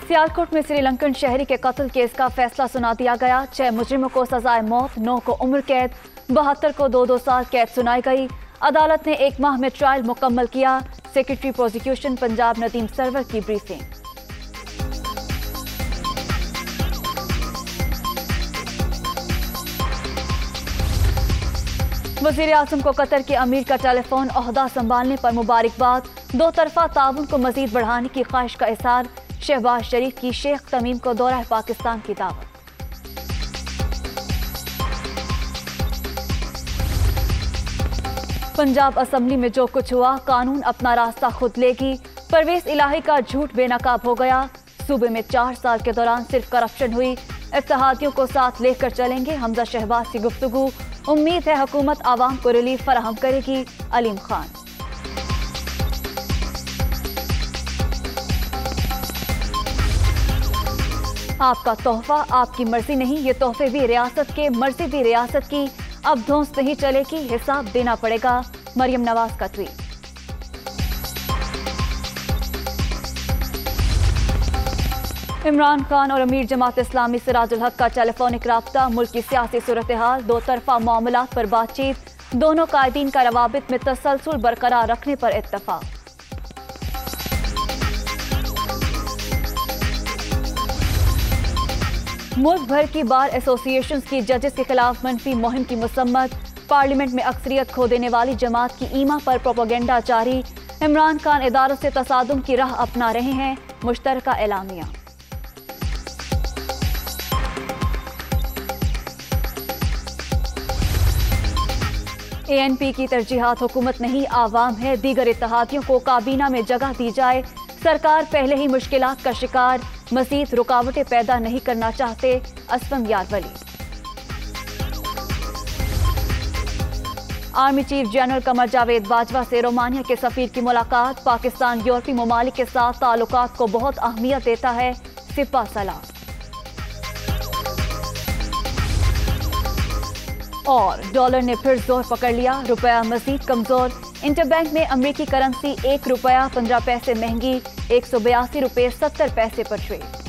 सियालकोट में श्रीलंकन शहरी के कत्ल केस का फैसला सुना दिया गया। 6 मुजरिमों को सजाए मौत, 9 को उम्र कैद, 72 को 2-2 साल कैद सुनाई गई। अदालत ने 1 माह में ट्रायल मुकम्मल किया। सेक्रेटरी प्रोसिक्यूशन पंजाब नदीम सरवर की ब्रीफिंग। वज़ीर आज़म को कतर के अमीर का टेलीफोन ओहदा संभालने पर मुबारकबाद। 2 तरफा ताउन को मजीद बढ़ाने की ख्वाहिश का इज़हार। शहबाज शरीफ की शेख तमीम को दौरा पाकिस्तान की दावत। पंजाब असम्बली में जो कुछ हुआ, कानून अपना रास्ता खुद लेगी। परवेज इलाही का झूठ बेनकाब हो गया। सूबे में 4 साल के दौरान सिर्फ करप्शन हुई। इत्तेहादियों को साथ लेकर चलेंगे, हमजा शहबाज की गुफ्तगू। उम्मीद है हुकूमत आवाम को रिलीफ फराहम करेगी, अलीम खान। आपका तोहफा आपकी मर्जी नहीं, ये तोहफे भी रियासत के, मर्जी भी रियासत की। अब धौंस नहीं चलेगी, हिसाब देना पड़ेगा, मरियम नवाज का ट्वीट। इमरान खान और अमीर जमात इस्लामी सिराजुल हक का टेलीफोनिक राब्ता। मुल्क की सियासी सूरत हाल, 2 तरफा मामलात पर बातचीत। दोनों कायदीन का रवाबित में तसलसल बरकरार रखने पर इत्तफाक। मुल्क भर की बार एसोसिएशन की जजेस के खिलाफ मनफी मुहिम की मुसम्मत। पार्लियामेंट में अक्सरियत खो देने वाली जमात की ईमा पर प्रोपेगेंडा जारी। इमरान खान इदारों से तसादुम की राह अपना रहे हैं, मुश्तरका एलामिया। ANP की तरजीहात हुकूमत नहीं आवाम है, दीगर इत्तेहादियों को काबीना में जगह दी जाए। सरकार पहले ही मुश्किलात का शिकार, मजीद रुकावटें पैदा नहीं करना चाहते, Aslam यारवली। Army chief general Qamar Javed Bajwa से रोमानिया के सफीर की मुलाकात। पाकिस्तान यूरोपीय ममालिक के साथ ताल्लुकात को बहुत अहमियत देता है, सिपा सलाह। और डॉलर ने फिर जोर पकड़ लिया, रुपया मजीद कमजोर। इंटरबैंक में अमेरिकी करेंसी 1 रुपया 15 पैसे महंगी, 182 रुपये 70 पैसे पर ट्रेड।